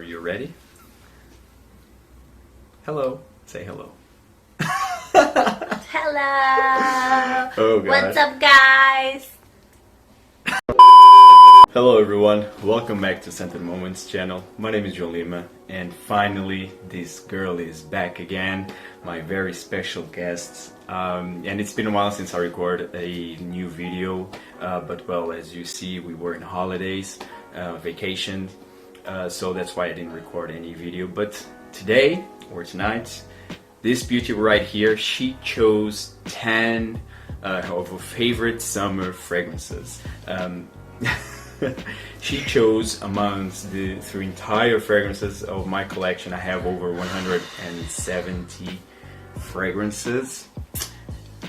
Are you ready? Hello. Say hello. Hello! Oh God. What's up, guys? Hello everyone, welcome back to Scented Moments channel. My name is Jolima, and finally this girl is back again, my very special guest. And it's been a while since I recorded a new video, but well, as you see, we were in holidays, vacation, so that's why I didn't record any video. But today, or tonight, this beauty right here, she chose 10 of her favorite summer fragrances. She chose amongst the entire fragrances of my collection. I have over 170 fragrances,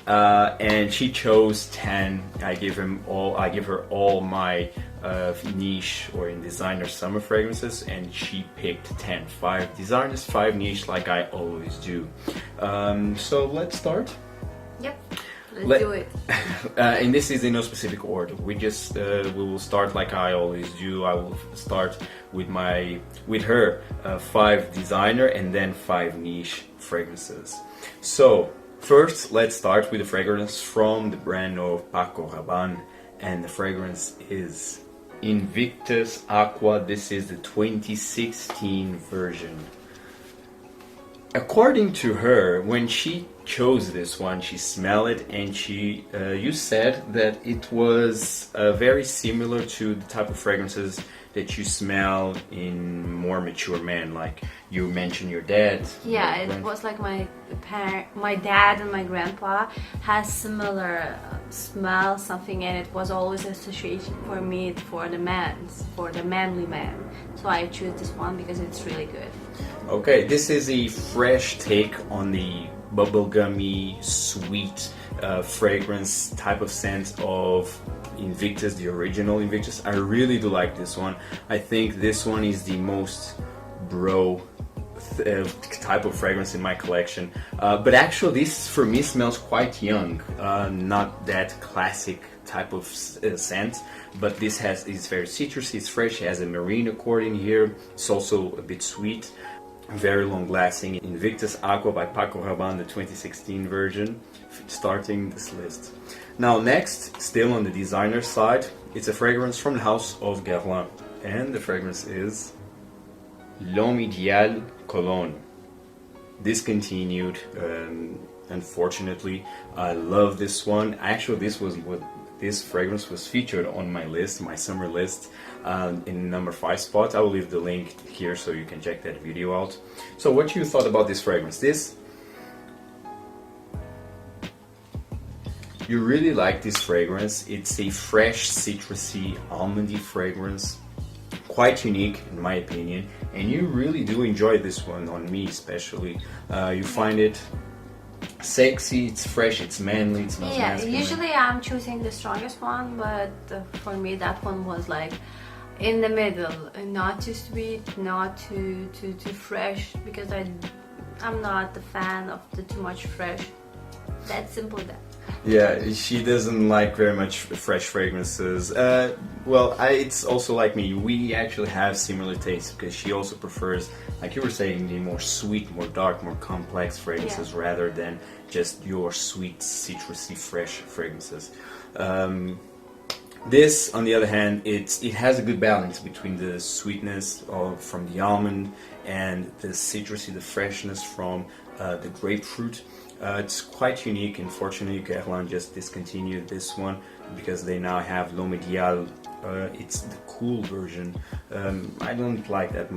and she chose 10. I give her all my niche or in designer summer fragrances, and she picked 10. 5 designers, 5 niche, like I always do. So let's start. Yep. Let's do it. And this is in no specific order. We will start like I always do. I will start with her 5 designer and then 5 niche fragrances. So first, let's start with the fragrance from the brand of PACO Rabanne, and the fragrance is INVICTUS AQUA. This is the 2016 version. According to her, when she chose this one, she smelled it, and you said that it was very similar to the type of fragrances that you smell in more mature men, like you mentioned your dad. Yeah, it was like my dad and my grandpa has similar smell, something, and it was always association for me for the manly man. So I choose this one because it's really good. Okay, this is a fresh take on the bubblegummy, sweet fragrance type of scent of INVICTUS, the original INVICTUS. I really do like this one. I think this one is the most bro type of fragrance in my collection. But actually this for me smells quite young, not that classic type of scent, but this is very citrusy, it's fresh, it has a marine accord in here, it's also a bit sweet. Very long lasting. INVICTUS AQUA by PACO Rabanne, the 2016 version, starting this list. Now next, still on the designer side, it's a fragrance from the house of GUERLAIN, and the fragrance is L'Homme Idéal Cologne. Discontinued, unfortunately. I love this one. Actually, this fragrance was featured on my list, my summer list, in number 5 spot. I will leave the link here so you can check that video out. So what you thought about this fragrance? You really like this fragrance. It's a fresh, citrusy, almondy fragrance. Quite unique in my opinion, and you really do enjoy this one, on me especially. You find it sexy, it's fresh, it's manly, it smells masculine. Usually I'm choosing the strongest one, but for me that one was like in the middle, not too sweet, not too fresh, because I'm not a fan of the too much fresh. That's simple that. Yeah, she doesn't like very much fresh fragrances. Well, it's also like me. We actually have similar tastes, because she also prefers, like you were saying, the more sweet, more dark, more complex fragrances, rather than just your sweet, citrusy, fresh fragrances. This, on the other hand, it has a good balance between the sweetness from the almond and the citrusy, the freshness from the grapefruit. It's quite unique. Unfortunately, GUERLAIN just discontinued this one because they now have L'Homme Idéal. It's the cool version. I don't like that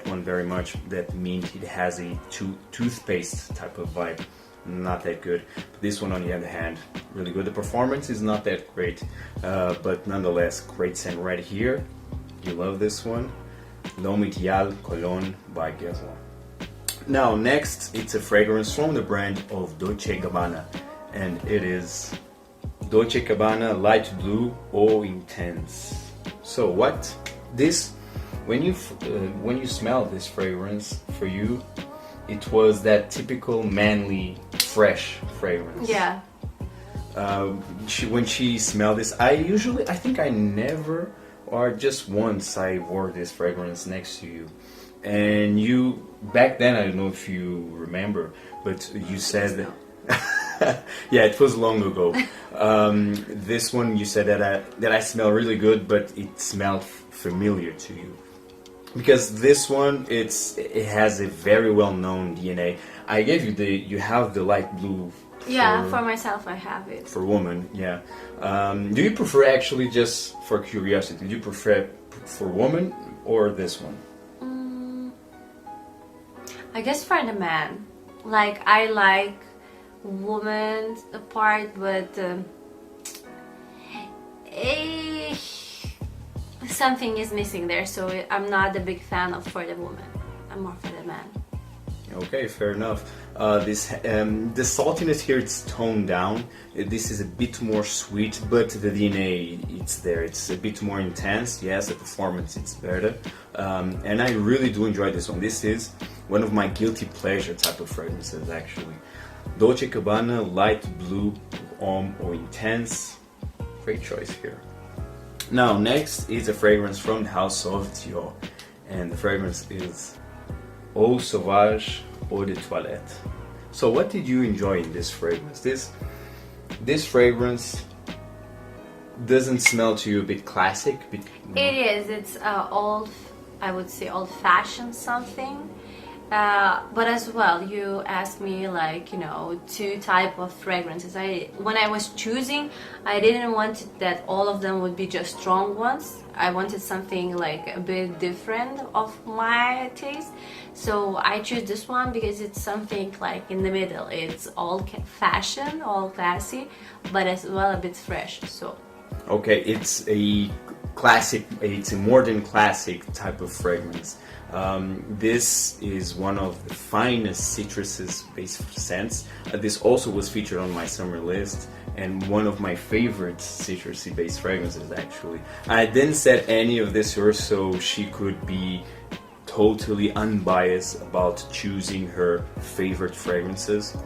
one very much. That means it has a toothpaste type of vibe. Not that good. But this one, on the other hand, really good. The performance is not that great, but nonetheless, great scent right here. You love this one. L'Homme Idéal Cologne by GUERLAIN. Now next, it's a fragrance from the brand of Dolce & Gabbana, and it is Dolce & Gabbana Light Blue Eau Intense. So what? This, when you smell this fragrance, for you, it was that typical manly, fresh fragrance. Yeah. When she smelled this, I think I never, or just once I wore this fragrance next to you. And you, back then, I don't know if you remember, but you said that yeah, it was long ago. This one you said that I smell really good, but it smelled familiar to you. Because this one, it has a very well-known DNA. I gave you you have the light blue. Yeah, for myself I have it. For woman, yeah. Do you prefer, actually, just for curiosity, do you prefer for woman or this one? I guess for the man. Like, I like woman's part, but something is missing there, so I'm not a big fan of for the woman. I'm more for the man. Okay, fair enough. The saltiness here, it's toned down. This is a bit more sweet, but the DNA, it's there. It's a bit more intense. Yes, the performance, it's better. And I really do enjoy this one. This is one of my guilty pleasure type of fragrances, actually. Dolce & Gabbana, light blue, homme or intense. Great choice here. Now, next is a fragrance from the house of Dior. And the fragrance is Eau Sauvage Eau de Toilette. So what did you enjoy in this fragrance? This fragrance doesn't smell to you a bit classic? It is. It's old, I would say old-fashioned something. But as well, you asked me, like, you know, two type of fragrances. When I was choosing, I didn't want that all of them would be just strong ones. I wanted something like a bit different of my taste. So I choose this one because it's something like in the middle. It's all fashion, all classy, but as well a bit fresh. So okay, it's a classic, it's a modern classic type of fragrance. This is one of the finest citruses-based scents. This also was featured on my summer list, and one of my favorite citrusy-based fragrances, actually. I didn't set any of this here so she could be totally unbiased about choosing her favorite fragrances,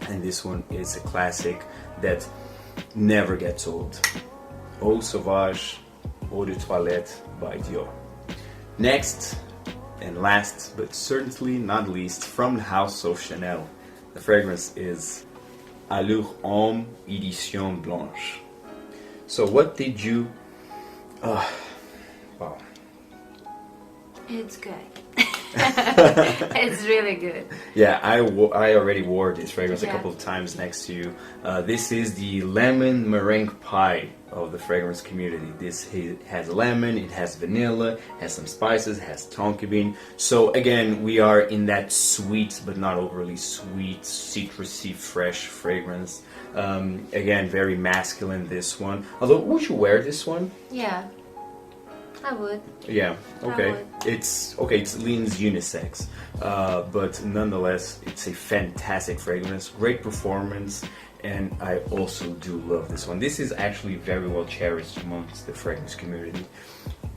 and this one is a classic that never gets old. Eau Sauvage Eau de Toilette by Dior. Next, and last but certainly not least, from the house of Chanel, the fragrance is Allure Homme Edition Blanche. So what did you... wow. It's good. It's really good. Yeah, I already wore this fragrance a couple of times next to you. This is the lemon meringue pie of the fragrance community. This has lemon, it has vanilla, has some spices, has tonka bean. So again, we are in that sweet but not overly sweet, citrusy, fresh fragrance. Again, very masculine, this one. Although, would you wear this one? Yeah. I would. Yeah, okay. I would. It leans unisex, but nonetheless, it's a fantastic fragrance, great performance, and I also do love this one. This is actually very well cherished amongst the fragrance community.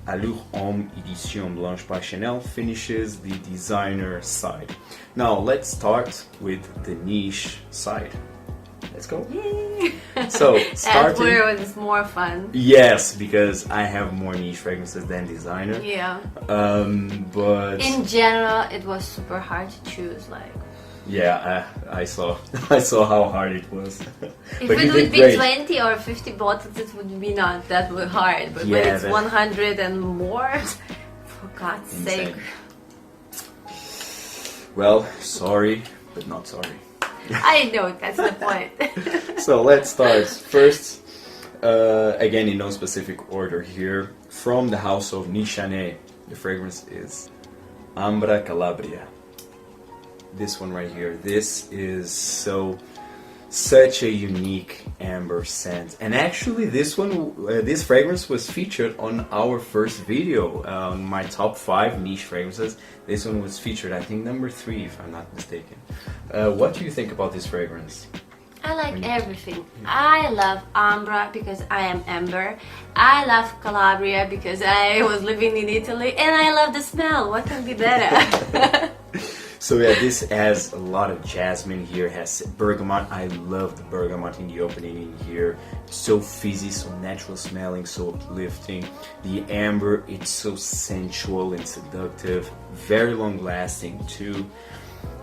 Allure Homme Edition Blanche by Chanel finishes the designer side. Now let's start with the niche side. Let's go. Yay! So, starting... That's where it was more fun. Yes, because I have more niche fragrances than designer. Yeah. But... in general, it was super hard to choose, like... Yeah, I saw how hard it was. If but it would be great. 20 or 50 bottles, it would be not that hard. But when it's 100 and more, for God's sake. Well, sorry, but not sorry. I know, that's the point. So let's start. First, again in no specific order here, from the house of NISHANE, the fragrance is Ambra Calabria. This one right here. This is such a unique amber scent, and actually this one, this fragrance was featured on our first video, on my top 5 niche fragrances. This one was featured, I think, number 3 if I'm not mistaken. What do you think about this fragrance? I like everything. I love Ambra because I am Amber. I love Calabria because I was living in Italy, and I love the smell. What can be better? So yeah, this has a lot of jasmine here, has bergamot. I love the bergamot in the opening in here. So fizzy, so natural smelling, so uplifting. The amber, it's so sensual and seductive, very long lasting too.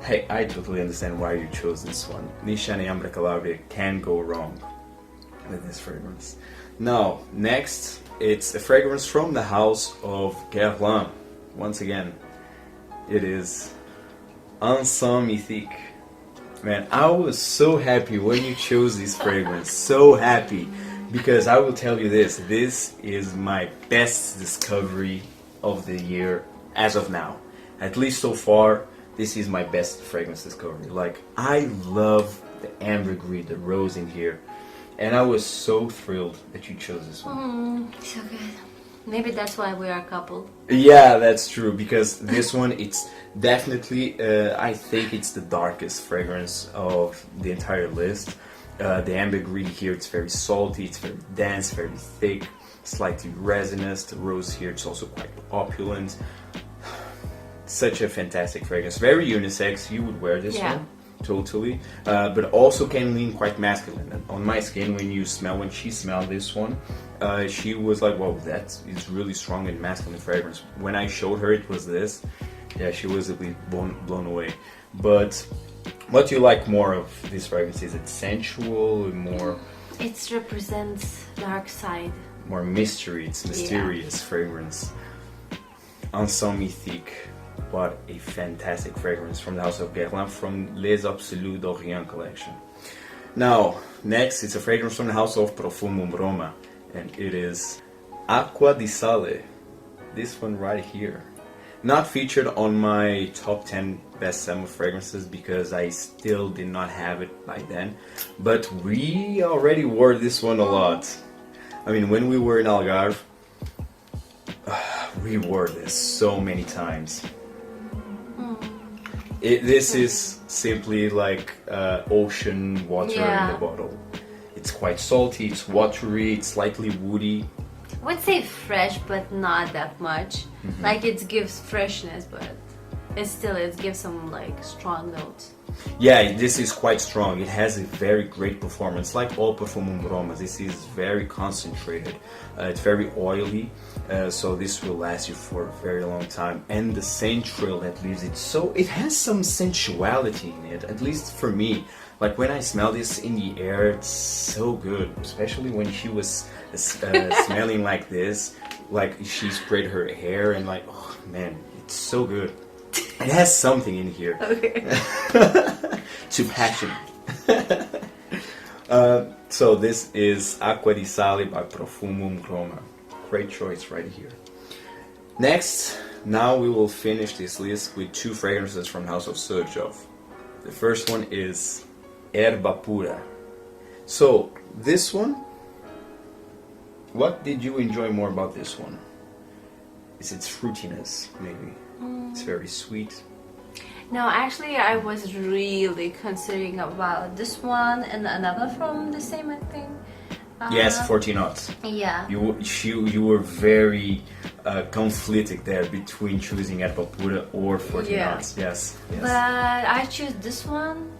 Hey, I totally understand why you chose this one. Nishane Ambra Calabria can't go wrong with this fragrance. Now, next, it's a fragrance from the house of GUERLAIN. Once again, it is ENCENS MYTHIQUE. Man, I was so happy when you chose this fragrance. So happy. Because I will tell you this is my best discovery of the year as of now. At least so far, this is my best fragrance discovery. Like, I love the ambergris, the rose in here. And I was so thrilled that you chose this one. So good. Maybe that's why we are a couple. Yeah, that's true, because this one, it's definitely, I think it's the darkest fragrance of the entire list. The ambergris here, it's very salty, it's very dense, very thick, slightly resinous. The rose here, it's also quite opulent. Such a fantastic fragrance. Very unisex, you would wear this one. Totally, but also can lean quite masculine. On my skin, when she smelled this one, she was like, "Wow, that is really strong and masculine fragrance." When I showed her it was this, yeah, she was a bit blown away. But what do you like more of this fragrance? Is it sensual, more? It represents dark side. More mystery. It's mysterious fragrance. ENCENS MYTHIQUE. What a fantastic fragrance from the house of GUERLAIN, from Les Absolus d'Orient collection. Now, next, it's a fragrance from the house of PROFUMUM Roma, and it is AQUA di Sale. This one right here. Not featured on my top 10 best summer fragrances because I still did not have it by then, but we already wore this one a lot. I mean, when we were in Algarve, we wore this so many times. This is simply like ocean water in the bottle. It's quite salty, it's watery, it's slightly woody. I would say fresh, but not that much. Like, it gives freshness, but it gives some like strong notes. Yeah, this is quite strong. It has a very great performance. Like all PROFUMUM Romas, this is very concentrated. It's very oily, so this will last you for a very long time. And the scent trail that leaves it, so it has some sensuality in it, at least for me. Like, when I smell this in the air, it's so good, especially when she was smelling like this, like she sprayed her hair and like, oh man, it's so good. It has something in here. Okay. To passion. So this is AQUA di Sale by PROFUMUM Roma. Great choice right here. Next, now we will finish this list with two fragrances from the house of XERJOFF. The first one is ERBA PURA. So this one, what did you enjoy more about this one? Is its fruitiness, maybe? It's very sweet. No, actually, I was really considering about this one and another from the same, I think. Yes, 14 ounce. Yeah. You were very conflicted there between choosing ERBA PURA or 14 ounce. Yes. But I choose this one.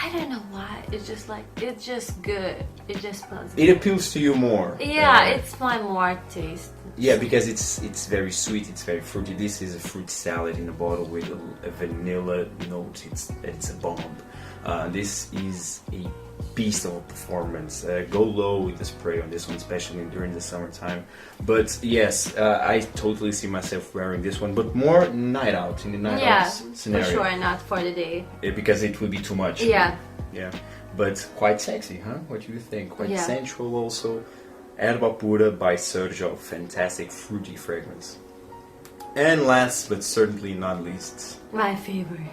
I don't know why. It's just like, it's just good. It just smells good. It appeals to you more. Yeah, it's my more taste. Yeah, because it's very sweet, it's very fruity. This is a fruit salad in a bottle with a vanilla note. It's a bomb. This is a beast of a performance. Go low with the spray on this one, especially during the summertime. But yes, I totally see myself wearing this one, but more night out, in the night out scenario. For sure, not for the day. Because it would be too much. Yeah. Yeah, but quite sexy, huh? What do you think? Quite sensual also. ERBA PURA by XERJOFF, fantastic fruity fragrance. And last but certainly not least, my favorite.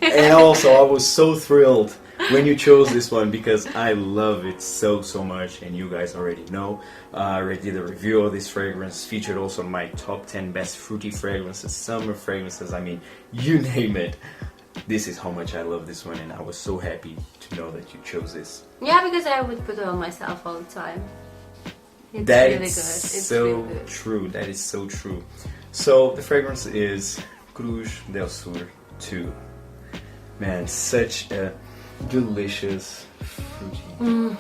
And also I was so thrilled when you chose this one because I love it so much, and you guys already know. I already did a review of this fragrance, featured also in my top 10 best fruity fragrances, summer fragrances, I mean, you name it. This is how much I love this one, and I was so happy to know that you chose this. Yeah, because I would put it on myself all the time. It's that really is good. It's so really good. true. That is so true. So the fragrance is CRUZ del Sur 2. Man, such a delicious fruity.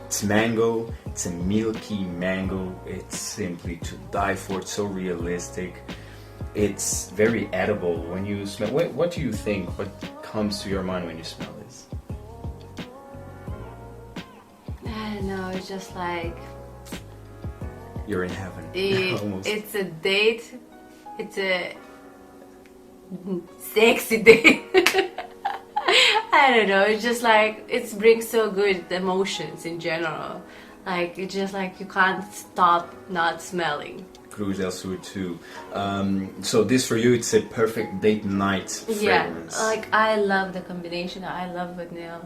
It's mango, it's a milky mango, it's simply to die for, it's so realistic. It's very edible when you smell. What do you think? What comes to your mind when you smell this? I don't know, it's just like... You're in heaven. Almost. It's a date. It's a sexy date. I don't know, it's just like, it brings so good emotions in general. Like, it's just like you can't stop not smelling. CRUZ del Sur 2. So this for you, it's a perfect date night fragrance. Yeah, like I love the combination. I love vanilla.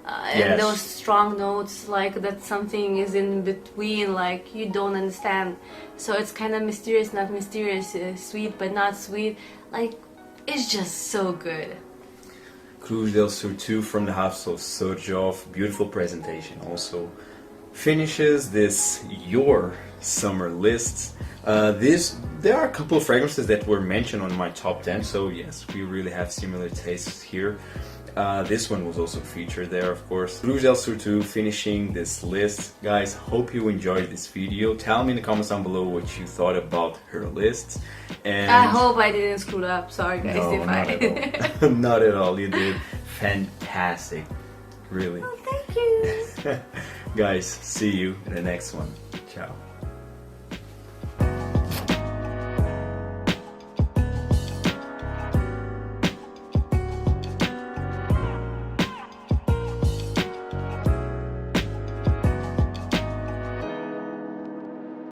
And Yes. those strong notes, like that something is in between, like you don't understand. So it's kind of mysterious, not mysterious, sweet but not sweet. Like, it's just so good. CRUZ del Sur 2 from the house of XERJOFF. Beautiful presentation. Also finishes this your summer list. There are a couple of fragrances that were mentioned on my top 10, so yes, we really have similar tastes here. This one was also featured there, of course. CRUZ del Sur 2 finishing this list. Guys, hope you enjoyed this video. Tell me in the comments down below what you thought about her list. And I hope I didn't screw up. Sorry guys no, if not I... at all. Not at all. You did fantastic. Really. Oh, thank you. Guys, see you in the next one. Ciao.